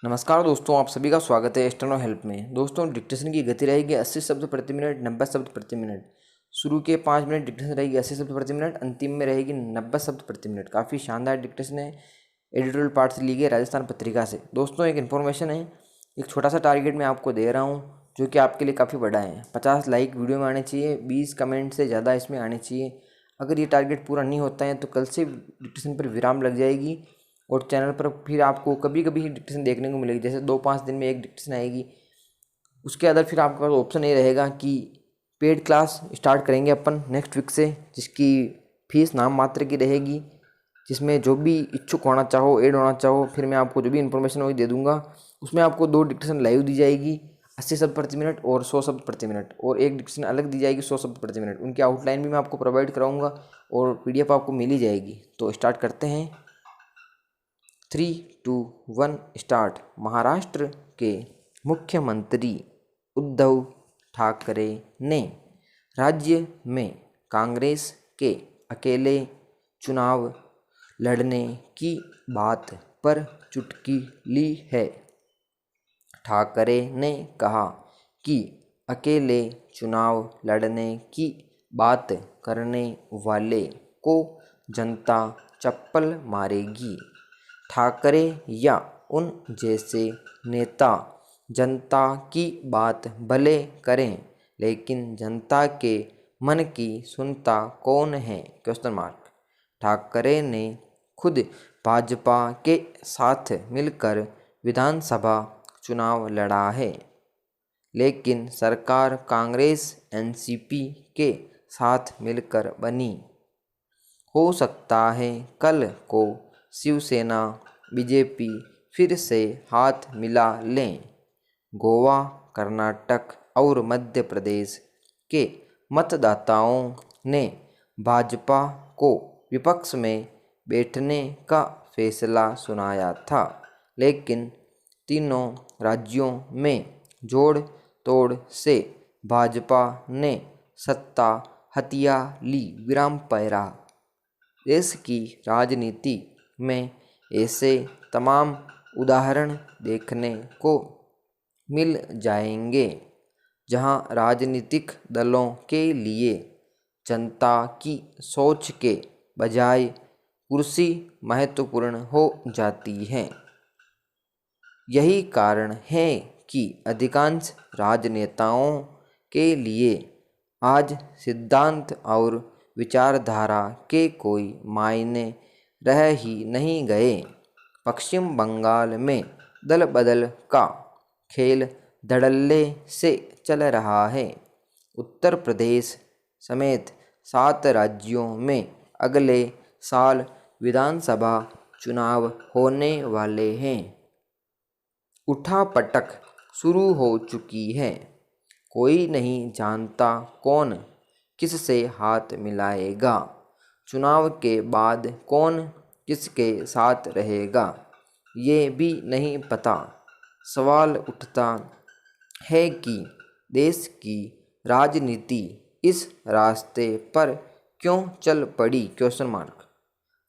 नमस्कार दोस्तों, आप सभी का स्वागत है स्टेनो हेल्प में। दोस्तों, डिक्टेशन की गति रहेगी 80 शब्द प्रति मिनट, 90 शब्द प्रति मिनट। शुरू के 5 मिनट डिक्टेशन रहेगी 80 शब्द प्रति मिनट, अंतिम में रहेगी 90 शब्द प्रति मिनट। काफ़ी शानदार डिक्टेशन है, एडिटोरियल पार्ट से ली गई राजस्थान पत्रिका से। दोस्तों, एक इन्फॉर्मेशन है, एक छोटा सा टारगेट मैं आपको दे रहा हूँ जो कि आपके लिए काफ़ी बड़ा है। 50 लाइक वीडियो में आने चाहिए, 20 कमेंट से ज़्यादा इसमें आने चाहिए। अगर ये टारगेट पूरा नहीं होता है तो कल से डिक्टेशन पर विराम लग जाएगी और चैनल पर फिर आपको कभी कभी ही डिक्टेशन देखने को मिलेगी। जैसे 2-5 दिन में एक डिक्टेशन आएगी, उसके अदर फिर आपके पास ऑप्शन ये रहेगा कि पेड क्लास स्टार्ट करेंगे अपन नेक्स्ट वीक से, जिसकी फीस नाम मात्र की रहेगी, जिसमें जो भी इच्छुक होना चाहो, ऐड होना चाहो, फिर मैं आपको जो भी इन्फॉर्मेशन वही दे दूंगा। उसमें आपको 2 डिक्टेशन लाइव दी जाएगी 80 शब्द प्रति मिनट और 100 शब्द प्रति मिनट, और एक डिक्टेशन अलग दी जाएगी 100 शब्द प्रति मिनट। उनकी आउटलाइन भी मैं आपको प्रोवाइड कराऊंगा और PDF आपको मिल ही जाएगी। तो स्टार्ट करते हैं। 3, 2, 1 स्टार्ट। महाराष्ट्र के मुख्यमंत्री उद्धव ठाकरे ने राज्य में कांग्रेस के अकेले चुनाव लड़ने की बात पर चुटकी ली है। ठाकरे ने कहा कि अकेले चुनाव लड़ने की बात करने वाले को जनता चप्पल मारेगी। ठाकरे या उन जैसे नेता जनता की बात भले करें, लेकिन जनता के मन की सुनता कौन है? ठाकरे ने खुद भाजपा के साथ मिलकर विधानसभा चुनाव लड़ा है, लेकिन सरकार कांग्रेस NCP के साथ मिलकर बनी। हो सकता है कल को शिवसेना BJP फिर से हाथ मिला लें। गोवा, कर्नाटक और मध्य प्रदेश के मतदाताओं ने भाजपा को विपक्ष में बैठने का फैसला सुनाया था, लेकिन तीनों राज्यों में जोड़ तोड़ से भाजपा ने सत्ता हथिया ली। विराम पैरा। देश की राजनीति में ऐसे तमाम उदाहरण देखने को मिल जाएंगे जहां राजनीतिक दलों के लिए जनता की सोच के बजाय कुर्सी महत्वपूर्ण हो जाती है। यही कारण है कि अधिकांश राजनेताओं के लिए आज सिद्धांत और विचारधारा के कोई मायने रह ही नहीं गए। पश्चिम बंगाल में दल बदल का खेल धड़ल्ले से चल रहा है। उत्तर प्रदेश समेत 7 राज्यों में अगले साल विधानसभा चुनाव होने वाले हैं। उठापटक शुरू हो चुकी है। कोई नहीं जानता कौन किससे हाथ मिलाएगा। चुनाव के बाद कौन किसके साथ रहेगा, ये भी नहीं पता। सवाल उठता है कि देश की राजनीति इस रास्ते पर क्यों चल पड़ी?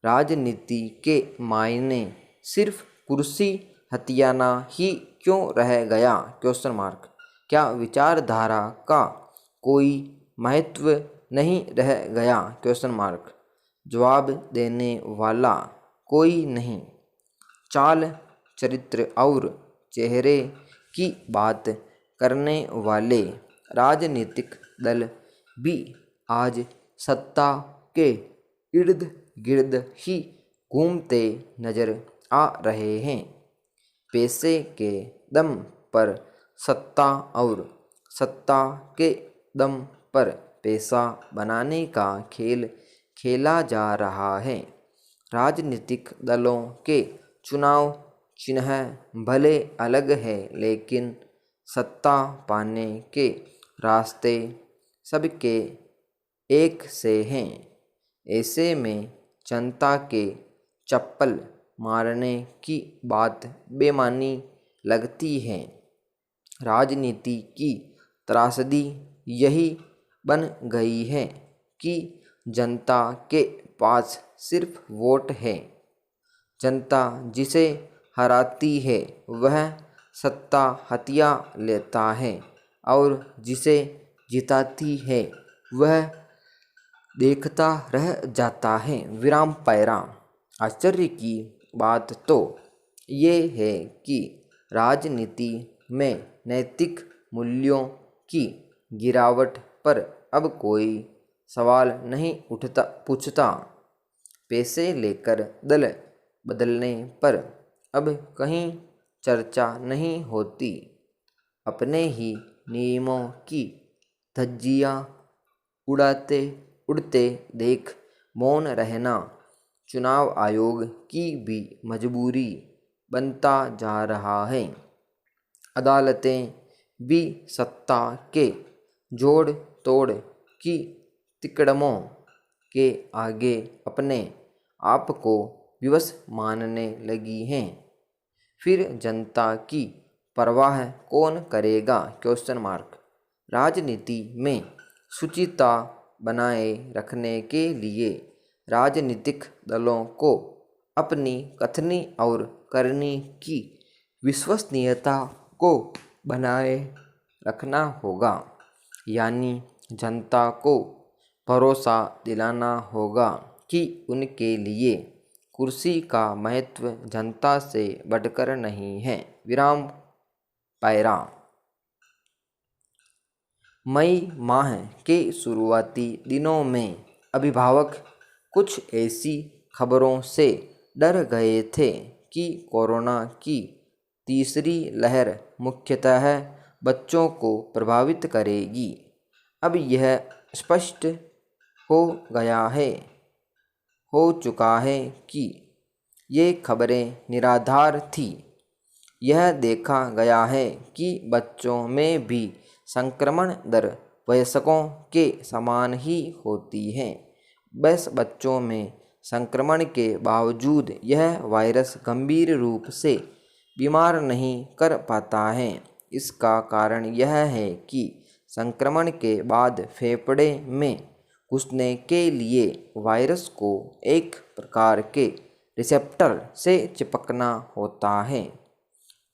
राजनीति के मायने सिर्फ कुर्सी हथियाना ही क्यों रह गया? क्या विचारधारा का कोई महत्व नहीं रह गया? जवाब देने वाला कोई नहीं। चाल, चरित्र और चेहरे की बात करने वाले राजनीतिक दल भी आज सत्ता के इर्द गिर्द ही घूमते नजर आ रहे हैं। पैसे के दम पर सत्ता और सत्ता के दम पर पैसा बनाने का खेल खेला जा रहा है। राजनीतिक दलों के चुनाव चिन्ह भले अलग है, लेकिन सत्ता पाने के रास्ते सबके एक से हैं। ऐसे में जनता के चप्पल मारने की बात बेमानी लगती है। राजनीति की त्रासदी यही बन गई है कि जनता के पास सिर्फ वोट है। जनता जिसे हराती है वह सत्ता हथिया लेता है और जिसे जिताती है वह देखता रह जाता है। विराम पैरा। आश्चर्य की बात तो ये है कि राजनीति में नैतिक मूल्यों की गिरावट पर अब कोई सवाल नहीं पूछता। पैसे लेकर दल बदलने पर अब कहीं चर्चा नहीं होती। अपने ही नियमों की धज्जियाँ उड़ते देख मौन रहना चुनाव आयोग की भी मजबूरी बनता जा रहा है। अदालतें भी सत्ता के जोड़ तोड़ की तिकड़मों के आगे अपने आप को विवश मानने लगी हैं। फिर जनता की परवाह कौन करेगा? राजनीति में शुचिता बनाए रखने के लिए राजनीतिक दलों को अपनी कथनी और करनी की विश्वसनीयता को बनाए रखना होगा, यानी जनता को भरोसा दिलाना होगा कि उनके लिए कुर्सी का महत्व जनता से बढ़कर नहीं है। विराम पैरा। मई माह के शुरुआती दिनों में अभिभावक कुछ ऐसी खबरों से डर गए थे कि कोरोना की तीसरी लहर मुख्यतः बच्चों को प्रभावित करेगी। अब यह स्पष्ट हो चुका है कि ये खबरें निराधार थी। यह देखा गया है कि बच्चों में भी संक्रमण दर वयस्कों के समान ही होती है। बस बच्चों में संक्रमण के बावजूद यह वायरस गंभीर रूप से बीमार नहीं कर पाता है। इसका कारण यह है कि संक्रमण के बाद फेफड़े में घुसने के लिए वायरस को एक प्रकार के रिसेप्टर से चिपकना होता है।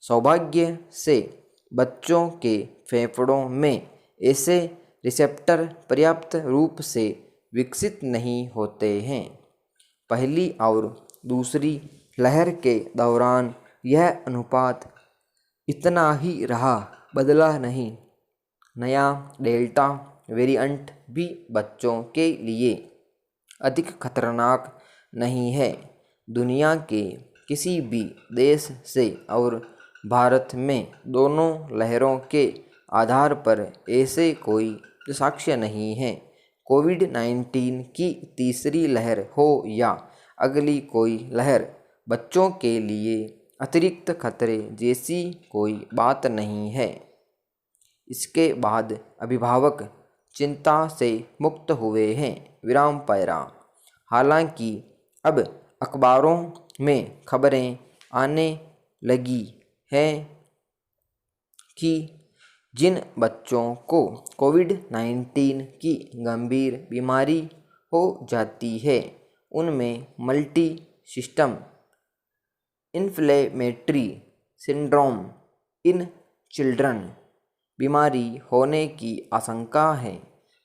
सौभाग्य से बच्चों के फेफड़ों में ऐसे रिसेप्टर पर्याप्त रूप से विकसित नहीं होते हैं। पहली और दूसरी लहर के दौरान यह अनुपात इतना ही रहा, बदला नहीं। नया डेल्टा वेरिएंट भी बच्चों के लिए अधिक खतरनाक नहीं है। दुनिया के किसी भी देश से और भारत में दोनों लहरों के आधार पर ऐसे कोई साक्ष्य नहीं है। कोविड-19 की तीसरी लहर हो या अगली कोई लहर, बच्चों के लिए अतिरिक्त खतरे जैसी कोई बात नहीं है। इसके बाद अभिभावक चिंता से मुक्त हुए हैं। विराम पैरा। हालांकि अब अखबारों में खबरें आने लगी हैं कि जिन बच्चों को कोविड-19 की गंभीर बीमारी हो जाती है उनमें multi system inflammatory syndrome in children बीमारी होने की आशंका है।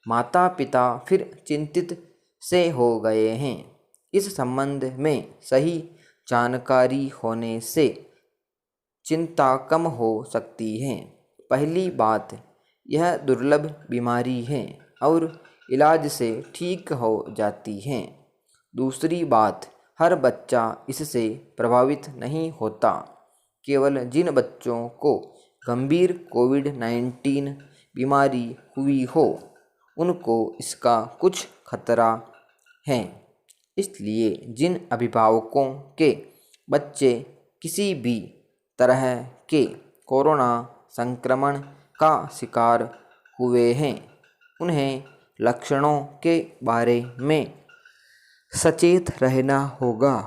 माता पिता फिर चिंतित से हो गए हैं। इस संबंध में सही जानकारी होने से चिंता कम हो सकती है। पहली बात, यह दुर्लभ बीमारी है और इलाज से ठीक हो जाती है। दूसरी बात, हर बच्चा इससे प्रभावित नहीं होता। केवल जिन बच्चों को गंभीर कोविड-19 बीमारी हुई हो उनको इसका कुछ खतरा है। इसलिए जिन अभिभावकों के बच्चे किसी भी तरह के कोरोना संक्रमण का शिकार हुए हैं उन्हें लक्षणों के बारे में सचेत रहना होगा।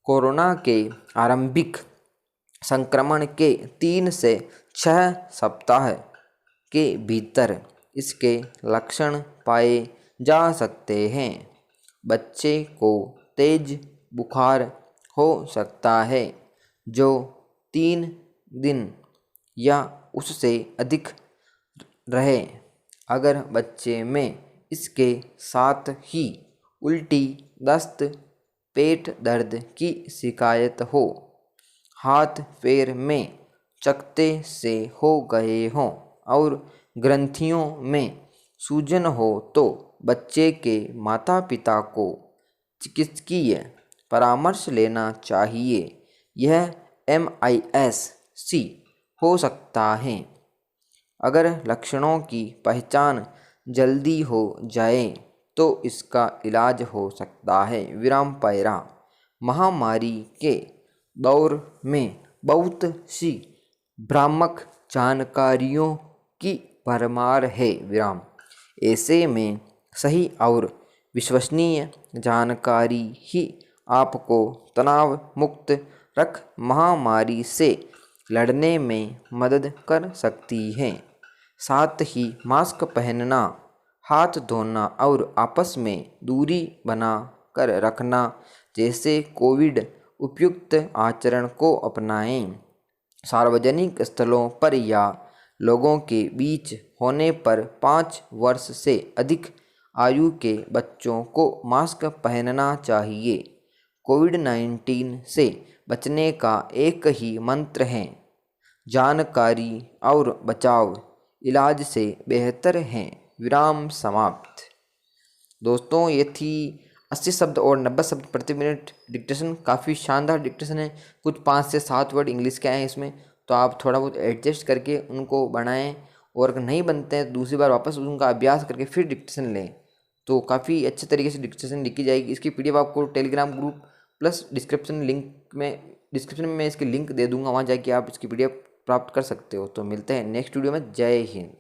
कोरोना के आरंभिक संक्रमण के 3 से 6 सप्ताह के भीतर इसके लक्षण पाए जा सकते हैं। बच्चे को तेज बुखार हो सकता है जो 3 दिन या उससे अधिक रहे। अगर बच्चे में इसके साथ ही उल्टी, दस्त, पेट दर्द की शिकायत हो, हाथ पैर में चकत्ते से हो गए हों और ग्रंथियों में सूजन हो तो बच्चे के माता पिता को चिकित्सकीय परामर्श लेना चाहिए। यह MIS-C हो सकता है। अगर लक्षणों की पहचान जल्दी हो जाए तो इसका इलाज हो सकता है। विराम पैरा महामारी के दौर में बहुत सी भ्रामक जानकारियों की भरमार है। विराम ऐसे में सही और विश्वसनीय जानकारी ही आपको तनाव मुक्त रख महामारी से लड़ने में मदद कर सकती है। साथ ही मास्क पहनना, हाथ धोना और आपस में दूरी बना कर रखना जैसे कोविड उपयुक्त आचरण को अपनाएं। सार्वजनिक स्थलों पर या लोगों के बीच होने पर 5 वर्ष से अधिक आयु के बच्चों को मास्क पहनना चाहिए। कोविड-19 से बचने का एक ही मंत्र है, जानकारी और बचाव इलाज से बेहतर है। विराम समाप्त। दोस्तों ये थी 80 शब्द और 90 शब्द प्रति मिनट डिक्टेशन। काफ़ी शानदार डिक्टेशन है। कुछ 5 से 7 वर्ड इंग्लिश के आए हैं इसमें, तो आप थोड़ा बहुत एडजस्ट करके उनको बनाएं और अगर नहीं बनते हैं तो दूसरी बार वापस उनका अभ्यास करके फिर डिक्टेशन लें, तो काफ़ी अच्छे तरीके से डिक्टेशन लिखी जाएगी। इसकी PDF आपको टेलीग्राम ग्रुप प्लस डिस्क्रिप्शन में मैं इसकी लिंक दे दूँगा, वहाँ जाके आप इसकी PDF प्राप्त कर सकते हो। तो मिलते हैं नेक्स्ट वीडियो में। जय हिंद।